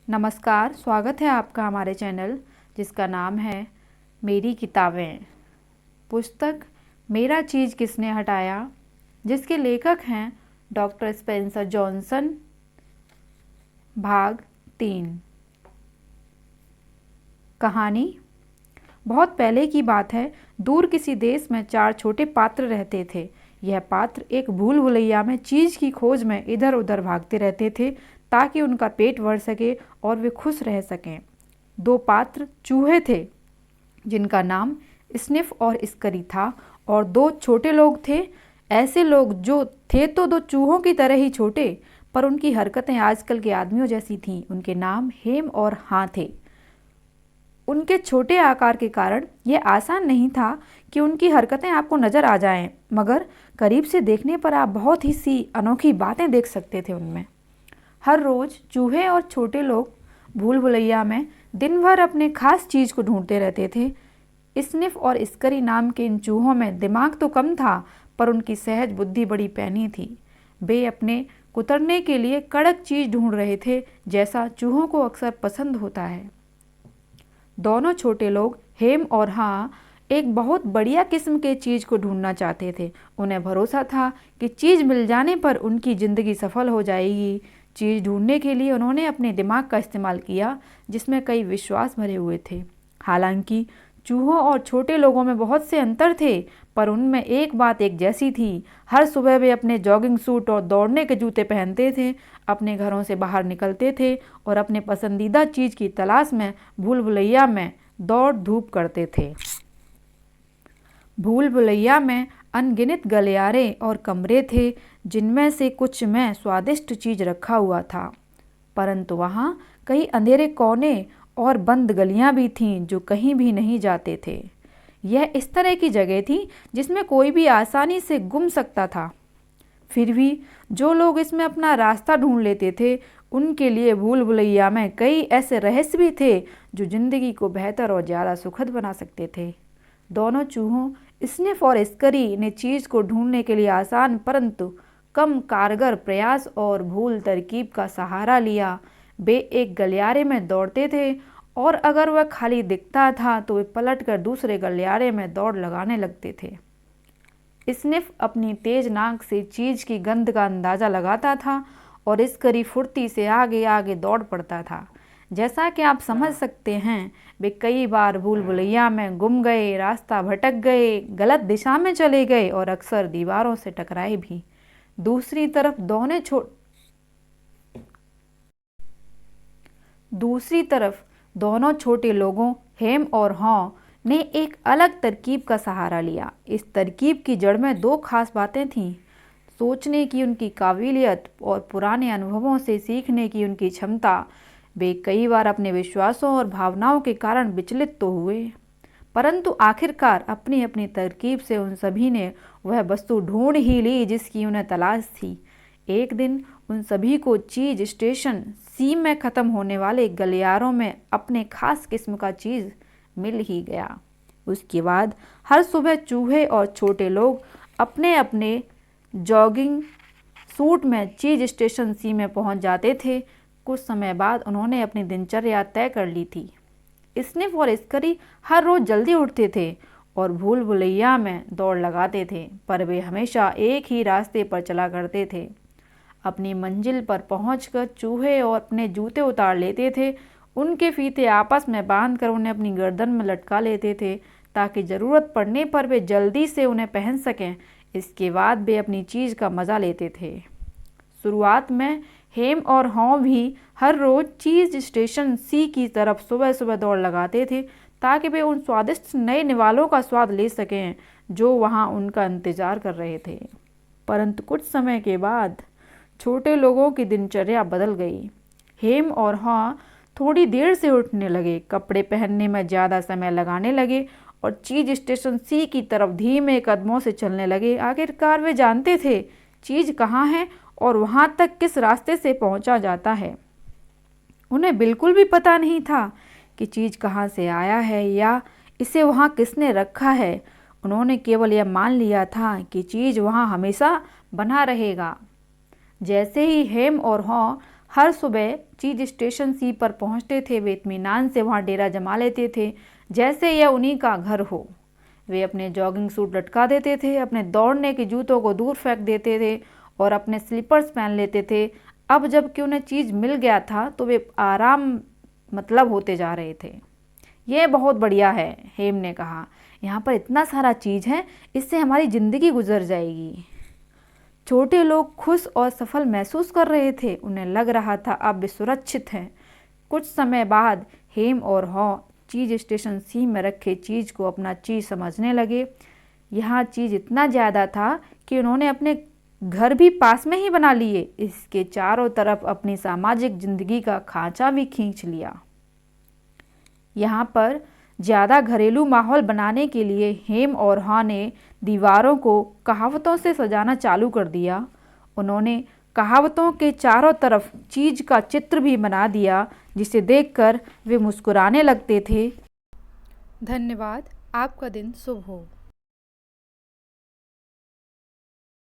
नमस्कार, स्वागत है आपका हमारे चैनल जिसका नाम है मेरी किताबें। पुस्तक मेरा चीज़ किसने हटाया, जिसके लेखक हैं डॉक्टर स्पेंसर जॉनसन। भाग 3। कहानी। बहुत पहले की बात है। दूर किसी देश में 4 छोटे पात्र रहते थे। यह पात्र एक भूल भुलैया में चीज़ की खोज में इधर उधर भागते रहते थे ताकि उनका पेट भर सके और वे खुश रह सकें। 2 पात्र चूहे थे जिनका नाम स्निफ और स्करी था, और 2 छोटे लोग थे। ऐसे लोग जो थे तो 2 चूहों की तरह ही छोटे, पर उनकी हरकतें आजकल के आदमियों जैसी थीं। उनके नाम हेम और हाँ थे। उनके छोटे आकार के कारण यह आसान नहीं था कि उनकी हरकतें आपको नज़र आ जाएं, मगर करीब से देखने पर आप बहुत ही सी अनोखी बातें देख सकते थे उनमें। हर रोज़ चूहे और छोटे लोग भूल भुलैया में दिन भर अपने खास चीज़ को ढूंढते रहते थे। स्निफ और स्करी नाम के इन चूहों में दिमाग तो कम था, पर उनकी सहज बुद्धि बड़ी पैनी थी। वे अपने कुतरने के लिए कड़क चीज़ ढूंढ रहे थे, जैसा चूहों को अक्सर पसंद होता है। दोनों छोटे लोग हेम और हाँ एक बहुत बढ़िया किस्म के चीज़ को ढूंढना चाहते थे। उन्हें भरोसा था कि चीज़ मिल जाने पर उनकी ज़िंदगी सफल हो जाएगी। चीज़ ढूंढने के लिए उन्होंने अपने दिमाग का इस्तेमाल किया, जिसमें कई विश्वास भरे हुए थे। हालांकि चूहों और छोटे लोगों में बहुत से अंतर थे, पर उनमें एक बात एक जैसी थी। हर सुबह वे अपने जॉगिंग सूट और दौड़ने के जूते पहनते थे, अपने घरों से बाहर निकलते थे और अपने पसंदीदा चीज़ की तलाश में भूल भुलैया में दौड़ धूप करते थे। भूल भुलैया में अनगिनत गलियारे और कमरे थे, जिनमें से कुछ में स्वादिष्ट चीज़ रखा हुआ था, परंतु वहाँ कई अंधेरे कोने और बंद गलियाँ भी थीं जो कहीं भी नहीं जाते थे। यह इस तरह की जगह थी जिसमें कोई भी आसानी से गुम सकता था। फिर भी जो लोग इसमें अपना रास्ता ढूंढ लेते थे, उनके लिए भूल भुलैया में कई ऐसे रहस्य भी थे जो जिंदगी को बेहतर और ज़्यादा सुखद बना सकते थे। दोनों चूहों स्निफ और स्करी ने चीज़ को ढूंढने के लिए आसान परंतु कम कारगर प्रयास और भूल तरकीब का सहारा लिया। वे एक गलियारे में दौड़ते थे, और अगर वह खाली दिखता था तो वे पलटकर दूसरे गलियारे में दौड़ लगाने लगते थे। स्निफ अपनी तेज नाक से चीज़ की गंध का अंदाज़ा लगाता था, और स्करी फुर्ती से आगे आगे दौड़ पड़ता था। जैसा कि आप समझ सकते हैं, वे कई बार भूल भुलैया में गुम गए, रास्ता भटक गए, गलत दिशा में चले गए और अक्सर दीवारों से टकराए भी। दूसरी तरफ दोनों छोटे लोगों हेम और हॉ ने एक अलग तरकीब का सहारा लिया। इस तरकीब की जड़ में 2 खास बातें थीं: सोचने की उनकी काबिलियत और पुराने अनुभवों से सीखने की उनकी क्षमता। वे कई बार अपने विश्वासों और भावनाओं के कारण विचलित तो हुए, परंतु आखिरकार अपनी अपनी तरकीब से उन सभी ने वह वस्तु ढूंढ ही ली जिसकी उन्हें तलाश थी। एक दिन उन सभी को चीज स्टेशन सी में ख़त्म होने वाले गलियारों में अपने खास किस्म का चीज़ मिल ही गया। उसके बाद हर सुबह चूहे और छोटे लोग अपने अपने जॉगिंग सूट में चीज स्टेशन सी में पहुंच जाते थे। कुछ समय बाद उन्होंने अपनी दिनचर्या तय कर ली थी। स्निफ और स्करी हर रोज़ जल्दी उठते थे और भूल भुलैया में दौड़ लगाते थे, पर वे हमेशा एक ही रास्ते पर चला करते थे। अपनी मंजिल पर पहुंचकर चूहे और अपने जूते उतार लेते थे। उनके फीते आपस में बांधकर उन्हें अपनी गर्दन में लटका लेते थे ताकि ज़रूरत पड़ने पर वे जल्दी से उन्हें पहन सकें। इसके बाद वे अपनी चीज़ का मज़ा लेते थे। शुरुआत में हेम और हॉ भी हर रोज़ चीज़ स्टेशन सी की तरफ सुबह सुबह दौड़ लगाते थे ताकि वे उन स्वादिष्ट नए निवालों का स्वाद ले सकें जो वहाँ उनका इंतज़ार कर रहे थे। परंतु कुछ समय के बाद छोटे लोगों की दिनचर्या बदल गई। हेम और हॉ थोड़ी देर से उठने लगे, कपड़े पहनने में ज़्यादा समय लगाने लगे और चीज़ स्टेशन सी की तरफ धीमे कदमों से चलने लगे। आखिरकार वे जानते थे चीज़ कहाँ है और वहाँ तक किस रास्ते से पहुँचा जाता है। उन्हें बिल्कुल भी पता नहीं था कि चीज़ कहाँ से आया है या इसे वहाँ किसने रखा है। उन्होंने केवल यह मान लिया था कि चीज़ वहाँ हमेशा बना रहेगा। जैसे ही हेम और हॉ हर सुबह चीज स्टेशन सी पर पहुंचते थे। वे इत्मीनान से वहां डेरा जमा लेते थे, जैसे यह उन्हीं का घर हो। वे अपने जॉगिंग सूट लटका देते थे, अपने दौड़ने के जूतों को दूर फेंक देते थे और अपने स्लीपर्स पहन लेते थे। अब जबकि उन्हें चीज़ मिल गया था तो वे आराम मतलब होते जा रहे थे। यह बहुत बढ़िया है, हेम ने कहा। यहाँ पर इतना सारा चीज़ है, इससे हमारी ज़िंदगी गुजर जाएगी। छोटे लोग खुश और सफल महसूस कर रहे थे। उन्हें लग रहा था अब वे सुरक्षित हैं। कुछ समय बाद हेम और हॉ चीज स्टेशन सी में रखे चीज को अपना चीज समझने लगे। यहाँ चीज इतना ज़्यादा था कि उन्होंने अपने घर भी पास में ही बना लिए। इसके चारों तरफ अपनी सामाजिक जिंदगी का खांचा भी खींच लिया। यहाँ पर ज़्यादा घरेलू माहौल बनाने के लिए हेम और हॉ ने दीवारों को कहावतों से सजाना चालू कर दिया। उन्होंने कहावतों के चारों तरफ चीज का चित्र भी बना दिया, जिसे देखकर वे मुस्कुराने लगते थे। धन्यवाद। आपका दिन शुभ हो।